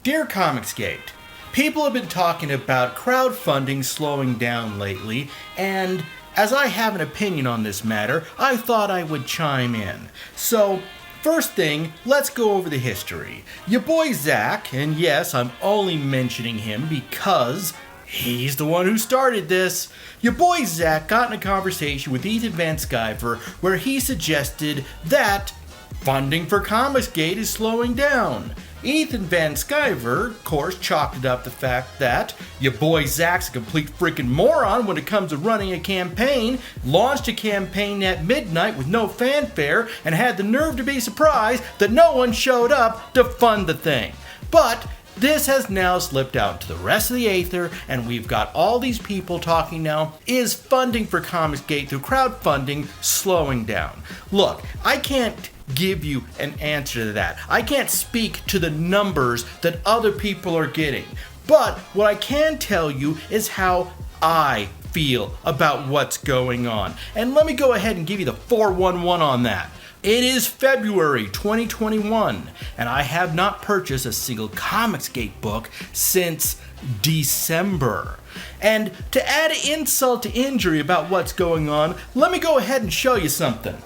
Dear Comicsgate, people have been talking about crowdfunding slowing down lately, and as I have an opinion on this matter, I thought I would chime in. So, first thing, let's go over the history. Your boy Zach, and yes, I'm only mentioning him because he's the one who started this. Your boy Zach got in a conversation with Ethan Van Sciver where he suggested that funding for Comicsgate is slowing down. Ethan Van Sciver, of course, chalked it up the fact that your boy Zach's a complete freaking moron when it comes to running a campaign, launched a campaign at midnight with no fanfare, and had the nerve to be surprised that no one showed up to fund the thing. But this has now slipped out to the rest of the aether, and we've got all these people talking now, is funding for Comicsgate through crowdfunding slowing down? Look, I can't give you an answer to that. I can't speak to the numbers that other people are getting. But what I can tell you is how I feel about what's going on. And let me go ahead and give you the 411 on that. It is February 2021, and I have not purchased a single Comicsgate book since December. And to add insult to injury about what's going on, let me go ahead and show you something.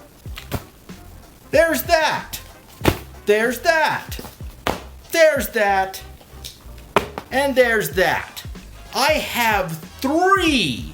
There's that. There's that. There's that. And there's that. I have 3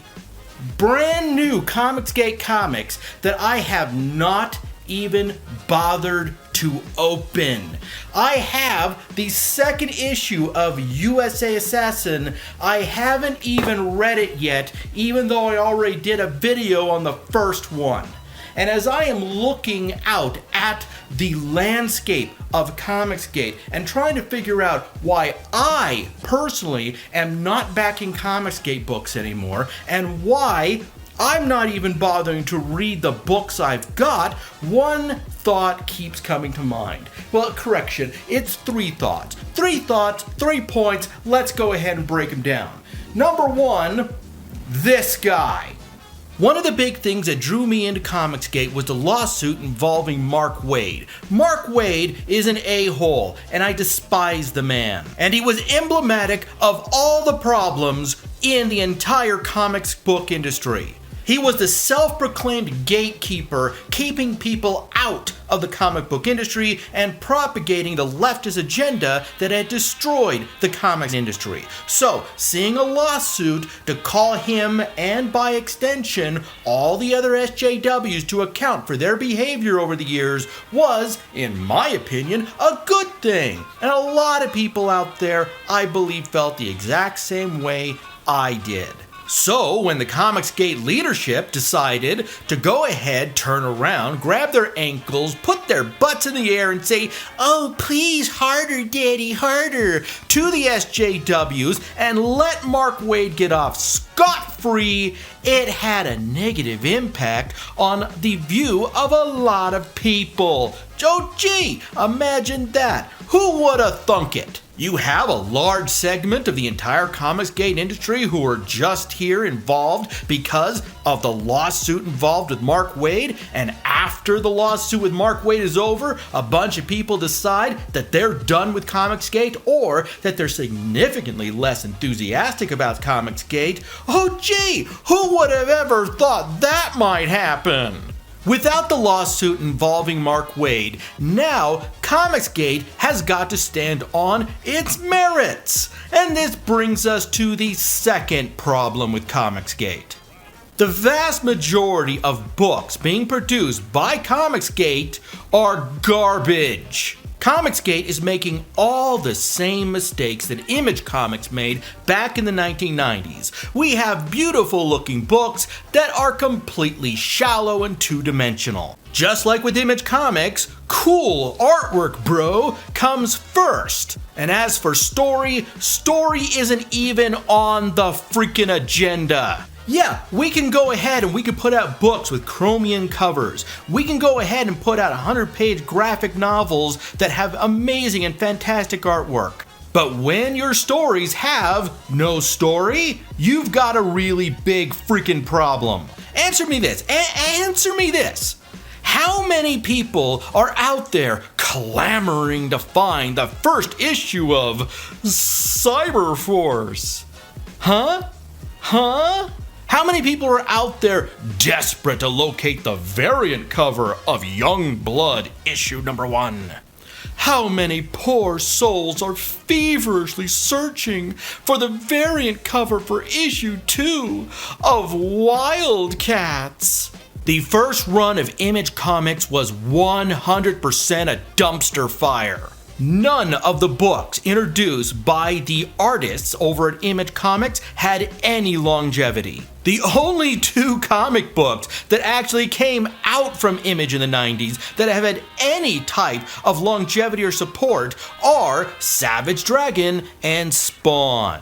brand new Comicsgate comics that I have not even bothered to open. I have the second issue of USA Assassin. I haven't even read it yet, even though I already did a video on the first one. And as I am looking out at the landscape of Comicsgate and trying to figure out why I personally am not backing Comicsgate books anymore and why I'm not even bothering to read the books I've got, one thought keeps coming to mind. Well, correction, it's 3 thoughts. 3 thoughts, 3 points. Let's go ahead and break them down. Number 1, this guy. One of the big things that drew me into Comicsgate was the lawsuit involving Mark Waid. Mark Waid is an a-hole, and I despise the man. And he was emblematic of all the problems in the entire comics book industry. He was the self-proclaimed gatekeeper, keeping people out of the comic book industry and propagating the leftist agenda that had destroyed the comics industry. So, seeing a lawsuit to call him, and by extension, all the other SJWs to account for their behavior over the years was, in my opinion, a good thing. And a lot of people out there, I believe, felt the exact same way I did. So, when the Comicsgate leadership decided to go ahead, turn around, grab their ankles, put their butts in the air and say, "Oh, please, harder, daddy, harder," to the SJWs and let Mark Waid get off scot-free, it had a negative impact on the view of a lot of people. Oh, gee, imagine that. Who would have thunk it? You have a large segment of the entire Comicsgate industry who are just here involved because of the lawsuit involved with Mark Waid, and after the lawsuit with Mark Waid is over, a bunch of people decide that they're done with Comicsgate or that they're significantly less enthusiastic about Comicsgate. Oh gee, who would have ever thought that might happen? Without the lawsuit involving Mark Waid, now Comicsgate has got to stand on its merits. And this brings us to the second problem with Comicsgate. The vast majority of books being produced by Comicsgate are garbage. Comicsgate is making all the same mistakes that Image Comics made back in the 1990s. We have beautiful looking books that are completely shallow and two-dimensional. Just like with Image Comics, cool artwork, bro, comes first. And as for story isn't even on the freaking agenda. Yeah, we can go ahead and we can put out books with chromium covers. We can go ahead and put out 100-page graphic novels that have amazing and fantastic artwork. But when your stories have no story, you've got a really big freaking problem. Answer me this. Answer me this. How many people are out there clamoring to find the first issue of Cyberforce? Huh? How many people are out there desperate to locate the variant cover of Youngblood issue number 1? How many poor souls are feverishly searching for the variant cover for issue 2 of Wildcats? The first run of Image Comics was 100% a dumpster fire. None of the books introduced by the artists over at Image Comics had any longevity. The only 2 comic books that actually came out from Image in the 90s that have had any type of longevity or support are Savage Dragon and Spawn.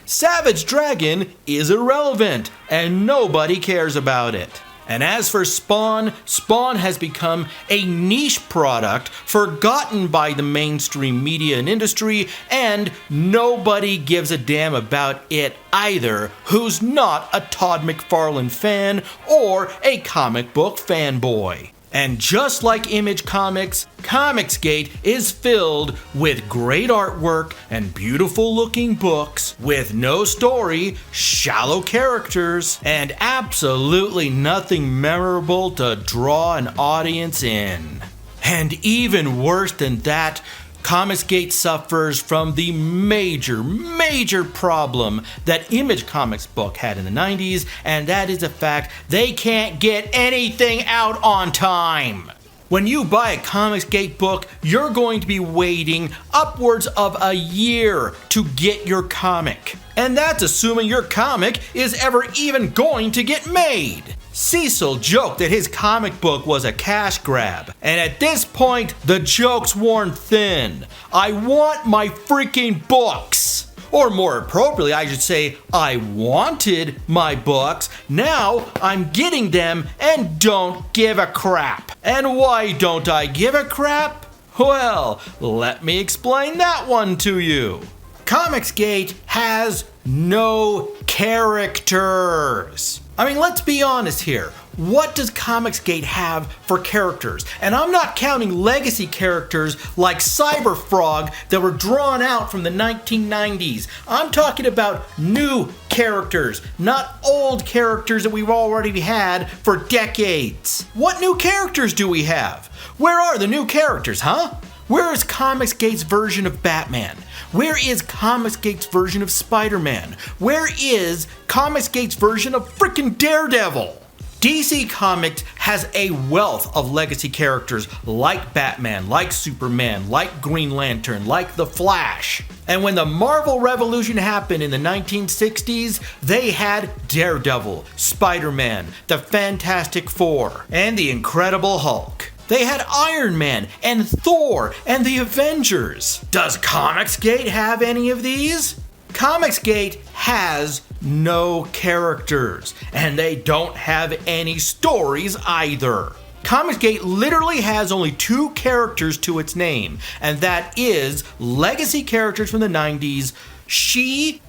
Savage Dragon is irrelevant and nobody cares about it. And as for Spawn, Spawn has become a niche product forgotten by the mainstream media and industry, and nobody gives a damn about it either who's not a Todd McFarlane fan or a comic book fanboy. And just like Image Comics, Comicsgate is filled with great artwork and beautiful looking books with no story, shallow characters, and absolutely nothing memorable to draw an audience in. And even worse than that, Comicsgate suffers from the major problem that Image Comics book had in the 90s, and that is the fact they can't get anything out on time. When you buy a Comicsgate book, you're going to be waiting upwards of a year to get your comic. And that's assuming your comic is ever even going to get made. Cecil joked that his comic book was a cash grab, and at this point, the joke's worn thin. I want my freaking books! Or more appropriately, I should say, I wanted my books. Now I'm getting them and don't give a crap. And why don't I give a crap? Well, let me explain that one to you. Comicsgate has no characters. I mean, let's be honest here. What does Comicsgate have for characters? And I'm not counting legacy characters like Cyberfrog that were drawn out from the 1990s. I'm talking about new characters, not old characters that we've already had for decades. What new characters do we have? Where are the new characters, huh? Where is Comicsgate's version of Batman? Where is Comicsgate's version of Spider-Man? Where is Comicsgate's version of frickin' Daredevil? DC Comics has a wealth of legacy characters like Batman, like Superman, like Green Lantern, like The Flash. And when the Marvel Revolution happened in the 1960s, they had Daredevil, Spider-Man, the Fantastic Four, and the Incredible Hulk. They had Iron Man and Thor and the Avengers. Does Comicsgate have any of these? Comicsgate has no characters, and they don't have any stories either. Comicsgate literally has only 2 characters to its name, and that is legacy characters from the 90s, She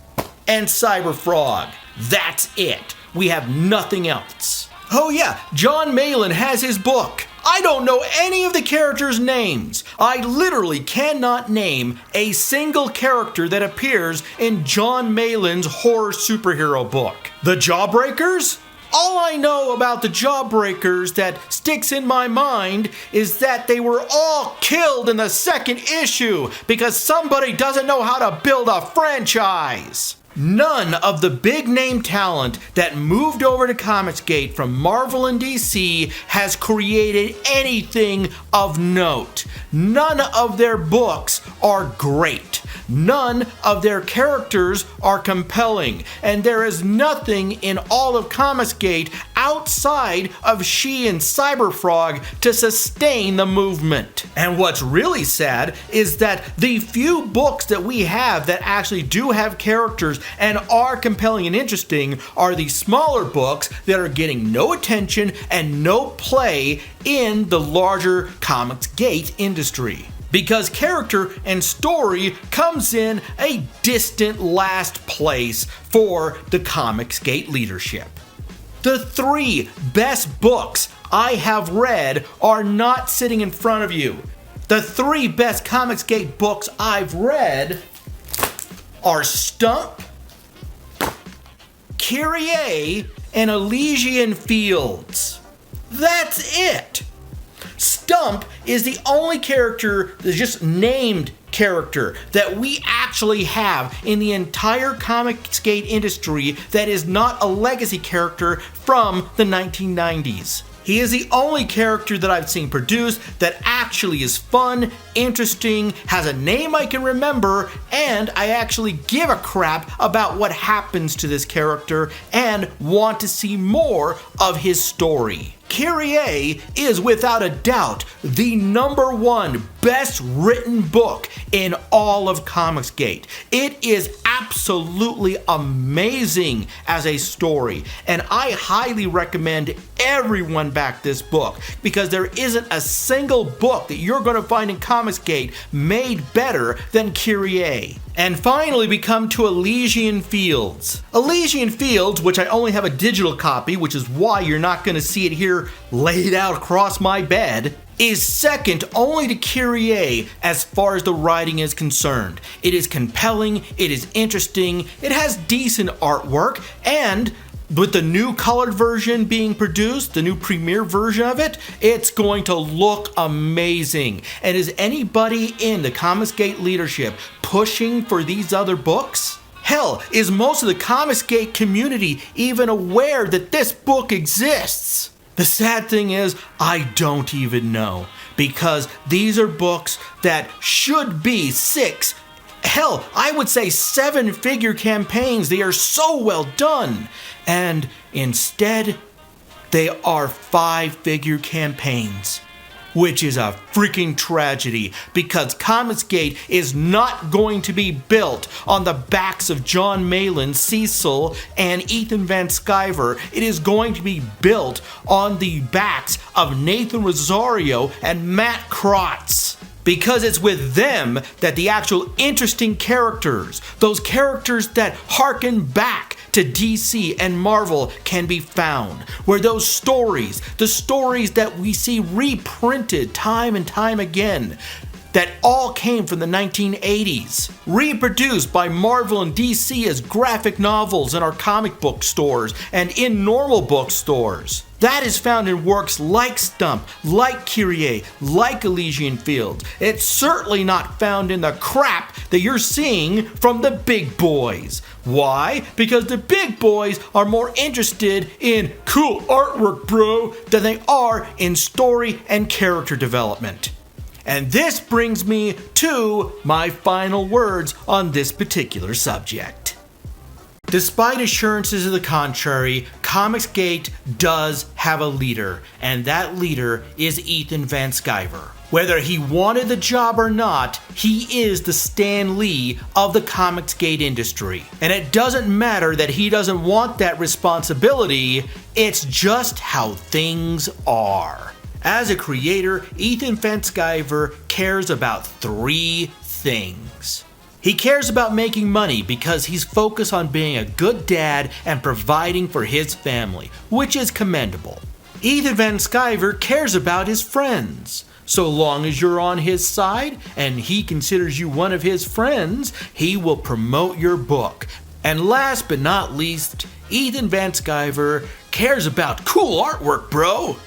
and Cyberfrog. That's it. We have nothing else. Oh yeah, John Malin has his book. I don't know any of the characters' names. I literally cannot name a single character that appears in John Malin's horror superhero book. The Jawbreakers? All I know about the Jawbreakers that sticks in my mind is that they were all killed in the 2nd issue because somebody doesn't know how to build a franchise. None of the big name talent that moved over to Comicsgate from Marvel and DC has created anything of note. None of their books are great. None of their characters are compelling. And there is nothing in all of Comicsgate outside of She and Cyberfrog to sustain the movement. And what's really sad is that the few books that we have that actually do have characters and are compelling and interesting are the smaller books that are getting no attention and no play in the larger Comicsgate industry. Because character and story comes in a distant last place for the Comicsgate leadership. The 3 best books I have read are not sitting in front of you. The 3 best Comicsgate books I've read are Stump, Kyrie, and Elysian Fields. That's it. Stump is the only character that's just named character that we actually have in the entire Comicsgate industry that is not a legacy character from the 1990s. He is the only character that I've seen produced that actually is fun, interesting, has a name I can remember, and I actually give a crap about what happens to this character and want to see more of his story. Kyrie is without a doubt the #1 best written book in all of Comicsgate. It is absolutely amazing as a story, and I highly recommend everyone back this book because there isn't a single book that you're going to find in Comicsgate made better than Kyrie. And finally, we come to Elysian Fields. Elysian Fields, which I only have a digital copy, which is why you're not going to see it here laid out across my bed, is second only to Kyrie as far as the writing is concerned. It is compelling, it is interesting, it has decent artwork, and with the new colored version being produced, the new premiere version of it, it's going to look amazing. And is anybody in the Comicsgate leadership pushing for these other books? Hell, is most of the Comicsgate community even aware that this book exists? The sad thing is, I don't even know, because these are books that should be 6, hell, I would say 7-figure campaigns. They are so well done. And instead, they are 5-figure campaigns, which is a freaking tragedy because Comicsgate is not going to be built on the backs of John Malin, Cecil, and Ethan Van Sciver. It is going to be built on the backs of Nathan Rosario and Matt Krotz. Because it's with them that the actual interesting characters, those characters that harken back to DC and Marvel, can be found. Where those stories, the stories that we see reprinted time and time again, that all came from the 1980s, reproduced by Marvel and DC as graphic novels in our comic book stores and in normal bookstores. That is found in works like Stump, like Kyrie, like Elysian Fields. It's certainly not found in the crap that you're seeing from the big boys. Why? Because the big boys are more interested in cool artwork, bro, than they are in story and character development. And this brings me to my final words on this particular subject. Despite assurances of the contrary, Comicsgate does have a leader, and that leader is Ethan Van Sciver. Whether he wanted the job or not, he is the Stan Lee of the Comicsgate industry. And it doesn't matter that he doesn't want that responsibility, it's just how things are. As a creator, Ethan Van Sciver cares about 3 things. He cares about making money because he's focused on being a good dad and providing for his family, which is commendable. Ethan Van Sciver cares about his friends. So long as you're on his side and he considers you one of his friends, he will promote your book. And last but not least, Ethan Van Sciver cares about cool artwork, bro.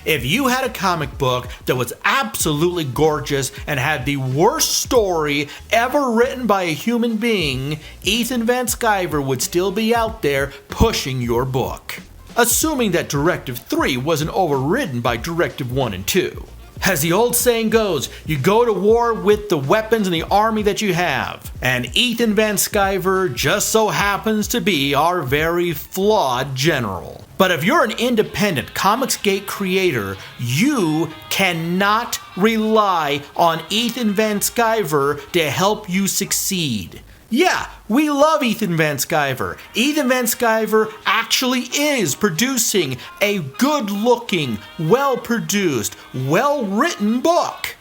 If you had a comic book that was absolutely gorgeous and had the worst story ever written by a human being, Ethan Van Sciver would still be out there pushing your book. Assuming that Directive 3 wasn't overridden by Directive 1 and 2. As the old saying goes, you go to war with the weapons and the army that you have. And Ethan Van Sciver just so happens to be our very flawed general. But if you're an independent Comicsgate creator, you cannot rely on Ethan Van Sciver to help you succeed. Yeah, we love Ethan Van Sciver. Ethan Van Sciver actually is producing a good-looking, well-produced, well-written book.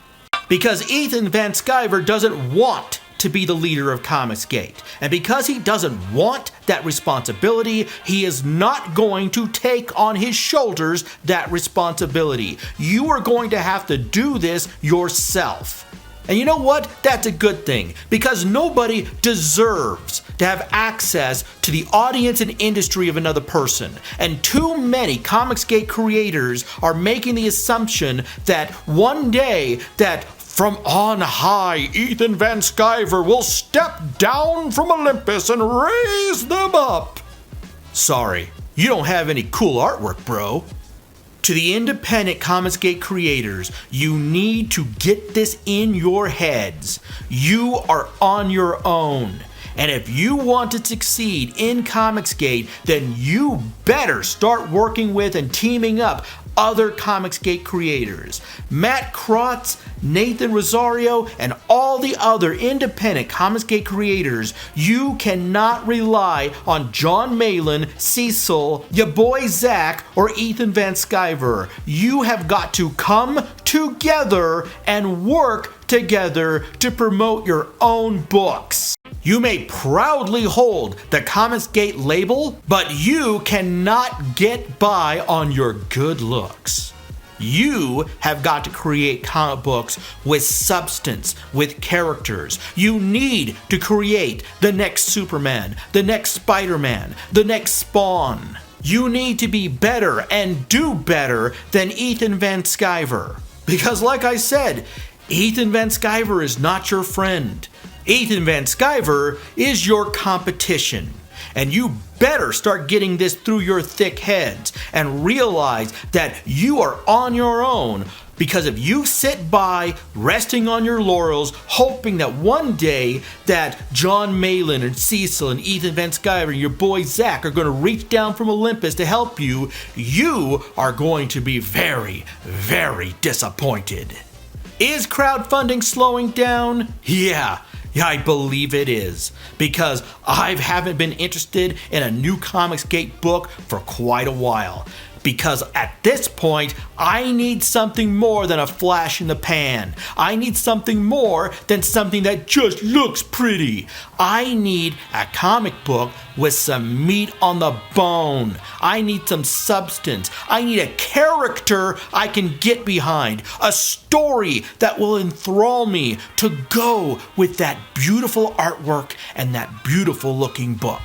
Because Ethan Van Sciver doesn't want to be the leader of Comicsgate. And because he doesn't want that responsibility, he is not going to take on his shoulders that responsibility. You are going to have to do this yourself. And you know what? That's a good thing, because nobody deserves to have access to the audience and industry of another person. And too many Comicsgate creators are making the assumption that one day that from on high, Ethan Van Sciver will step down from Olympus and raise them up. Sorry, you don't have any cool artwork, bro. To the independent Comicsgate creators, you need to get this in your heads. You are on your own. And if you want to succeed in Comicsgate, then you better start working with and teaming up other Comicsgate creators. Matt Krotz, Nathan Rosario, and all the other independent Comicsgate creators. You cannot rely on John Malin, Cecil, your boy Zach, or Ethan Van Sciver. You have got to come together and work together to promote your own books. You may proudly hold the Comicsgate label, but you cannot get by on your good looks. You have got to create comic books with substance, with characters. You need to create the next Superman, the next Spider-Man, the next Spawn. You need to be better and do better than Ethan Van Sciver. Because like I said, Ethan Van Sciver is not your friend. Ethan Van Sciver is your competition. And you better start getting this through your thick heads and realize that you are on your own. Because if you sit by, resting on your laurels, hoping that one day that John Malin and Cecil and Ethan Van Sciver and your boy Zach are going to reach down from Olympus to help you, you are going to be very, very disappointed. Is crowdfunding slowing down? Yeah, I believe it is, because I haven't been interested in a new Comicsgate book for quite a while. Because at this point, I need something more than a flash in the pan. I need something more than something that just looks pretty. I need a comic book with some meat on the bone. I need some substance. I need a character I can get behind. A story that will enthrall me to go with that beautiful artwork and that beautiful looking book.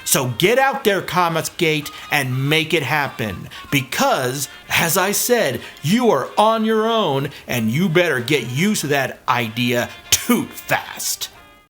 So get out there, Comicsgate, and make it happen. Because, as I said, you are on your own, and you better get used to that idea too fast.